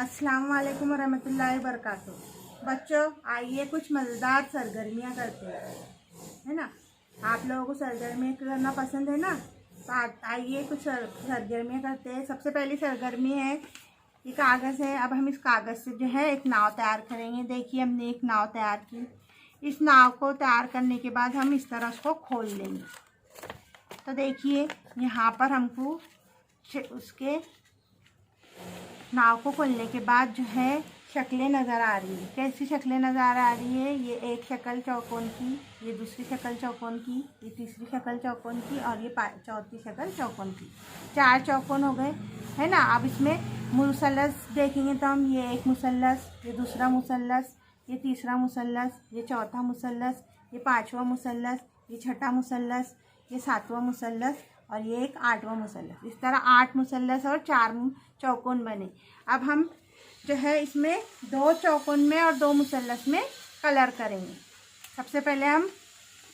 अस्सलाम वालेकुम रहमतुल्लाहि वबरकातुहू। बच्चों, आइए कुछ मज़ेदार सरगर्मियाँ करते हैं, है ना। आप लोगों को सरगर्मियाँ करना पसंद है ना, तो आइए कुछ सरगर्मियाँ करते हैं। सबसे पहली सरगर्मी है ये कागज़ है। अब हम इस कागज़ से जो है एक नाव तैयार करेंगे। देखिए, हमने एक नाव तैयार की। इस नाव को तैयार करने के बाद हम इस तरह उसको खोल लेंगे। तो देखिए, यहाँ पर हमको उसके नाव को खोलने के बाद जो है शक्लें नज़र आ रही है। कैसी शक्लें नज़र आ रही है? ये एक शक्ल चौकोन की, ये दूसरी शक्ल चौकोन की, ये तीसरी शक्ल चौकोन की और ये चौथी शक्ल चौकोन की। 4 चौकोन हो गए, है ना। अब इसमें मुसल्लस देखेंगे तो हम ये एक मुसल्लस, ये दूसरा मुसल्लस, ये तीसरा मुसल्लस, ये चौथा मुसल्लस, ये पाँचवा मुसल्लस, ये छठा मुसल्लस, ये सातवां मुसल्लस और ये एक 8वां मुसल्लस। इस तरह 8 मुसल्लस और 4 चौकोन बने। अब हम जो है इसमें 2 चौकोन में और 2 मुसल्लस में कलर करेंगे। सबसे पहले हम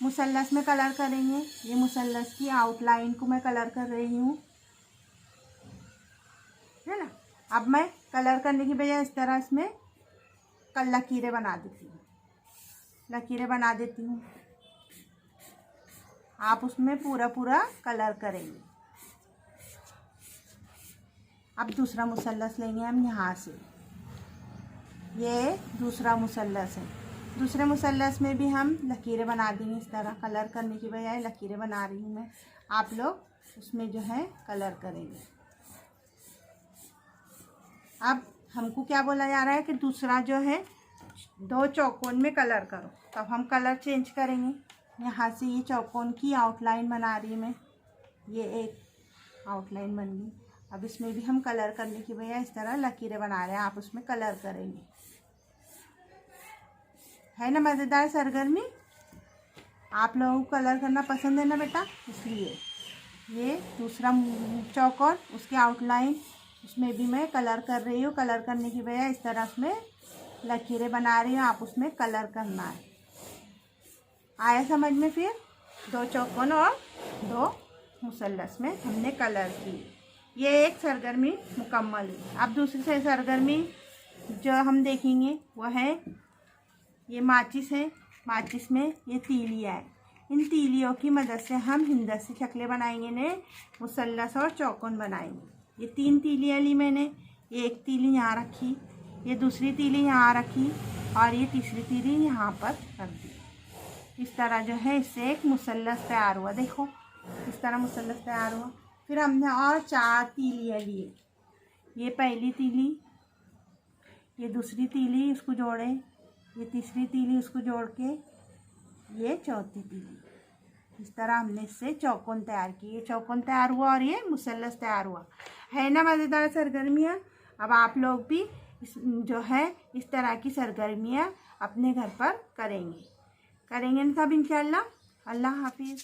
मुसल्लस में कलर करेंगे। ये मुसल्लस की आउटलाइन को मैं कलर कर रही हूँ, है ना। अब मैं कलर करने की बजाय इस तरह इसमें लकीरें बना देती हूँ, लकीरें बना देती हूँ। आप उसमें पूरा कलर करेंगे। अब दूसरा मुसल्लस लेंगे हम यहाँ से। ये दूसरा मुसल्लस है। दूसरे मुसल्लस में भी हम लकीरें बना देंगे। इस तरह कलर करने की बजाय लकीरें बना रही हूँ मैं। आप लोग उसमें जो है कलर करेंगे। अब हमको क्या बोला जा रहा है कि दूसरा जो है 2 चौकोन में कलर करो। तब हम कलर चेंज करेंगे। यहाँ से ये चौकोन की आउटलाइन बना रही मैं, ये एक आउटलाइन बन गई। अब इसमें भी हम कलर करने की बजाय इस तरह लकीरें बना रहे हैं। आप उसमें कलर करेंगे। है ना मज़ेदार सरगर्मी? आप लोगों को कलर करना पसंद है ना बेटा, इसलिए ये दूसरा चौकोन, उसकी आउटलाइन, उसमें भी मैं कलर कर रही हूँ। कलर करने की बजाय इस तरह उसमें लकीरें बना रही हूँ। आप उसमें कलर करना है। आया समझ में? फिर 2 चौकोन और 2 मुसल्लस में हमने कलर की। ये एक सरगर्मी मुकम्मल है। अब दूसरी से सरगर्मी जो हम देखेंगे वो है ये माचिस है। माचिस में ये तीलियाँ है। इन तीलियों की मदद से हम हिंदसी शक्लें बनाएंगे ने, मुसल्लस और चौकोन बनाएंगे। ये 3 तीलियाँ ली मैंने। ये एक तीली यहाँ रखी, ये दूसरी तीली यहाँ रखी और ये तीसरी तीली यहाँ पर रख दी। इस तरह जो है इससे एक मुसल्लस तैयार हुआ। देखो, इस तरह मुसल्लस तैयार हुआ। फिर हमने और 4 तीलियाँ लिए। ये पहली तीली, ये दूसरी तीली, उसको जोड़े, ये तीसरी तीली, उसको जोड़ के ये चौथी तीली। इस तरह हमने इससे चौकोन तैयार किए। ये चौकोन तैयार हुआ और ये मुसल्लस तैयार हुआ। है ना मज़ेदार सरगर्मियाँ? अब आप लोग भी जो है इस तरह की सरगर्मियाँ अपने घर पर करेंगे ना सब इंशाअल्लाह। अल्लाह हाफिज़।